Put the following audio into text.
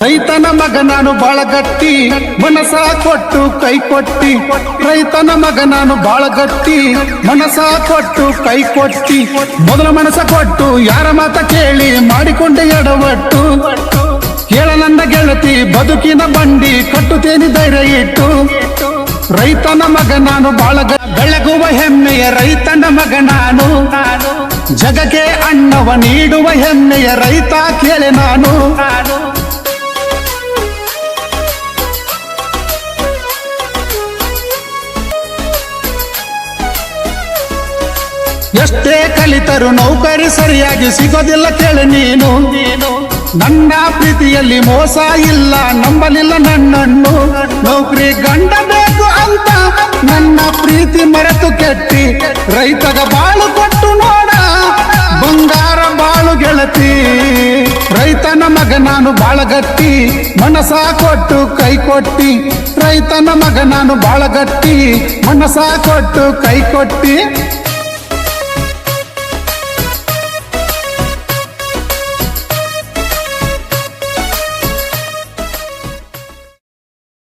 ರೈತನ ಮಗ ನಾನು ಬಾಳ ಗಟ್ಟಿ ಮನಸ ಕೊಟ್ಟು ಕೈ ಕೊಟ್ಟಿ ರೈತನ ಮಗ ನಾನು ಬಾಳ ಗಟ್ಟಿ ಮನಸ ಕೊಟ್ಟು ಕೈ ಕೊಟ್ಟಿ ಮೊದಲ ಮನಸ ಕೊಟ್ಟು ಯಾರ ಮಾತ ಕೇಳಿ ಮಾಡಿಕೊಂಡೆ ಎಡವಟ್ಟು ಕೇಳ ನನ್ನ ಗೆಳತಿ ಬದುಕಿನ ಬಂಡಿ ಕಟ್ಟುತ್ತೇನೆ ಧೈರ್ಯ ಇಟ್ಟು ರೈತನ ಮಗ ನಾನು ಬಾಳ ಬೆಳಗುವ ಹೆಮ್ಮೆಯ ರೈತನ ಮಗ ನಾನು ಜಗಕ್ಕೆ ಅನ್ನವ ನೀಡುವ ಹೆಮ್ಮೆಯ ರೈತ ಕೇಳೆ ನಾನು ಎಷ್ಟೇ ಕಲಿತರು ನೌಕರಿ ಸರಿಯಾಗಿ ಸಿಗೋದಿಲ್ಲ ಕೇಳಿ ನೀನು ನನ್ನ ಪ್ರೀತಿಯಲ್ಲಿ ಮೋಸ ಇಲ್ಲ ನಂಬಲಿಲ್ಲ ನನ್ನನ್ನು ನೌಕರಿ ಗಂಡ ಬೇಕು ಅಂತ ನನ್ನ ಪ್ರೀತಿ ಮರೆತು ಕೆಟ್ಟಿ ರೈತಗ ಬಾಳು ಕೊಟ್ಟು ನೋಡ ಬಂಗಾರ ಬಾಳು ಗೆಳತಿ ರೈತನ ಮಗ ನಾನು ಬಾಳ ಗಟ್ಟಿ ಮನಸ ಕೊಟ್ಟು ಕೈ ಕೊಟ್ಟಿ ರೈತನ ಮಗ ನಾನು ಬಾಳ ಗಟ್ಟಿ ಮನಸ ಕೊಟ್ಟು ಕೈ ಕೊಟ್ಟಿ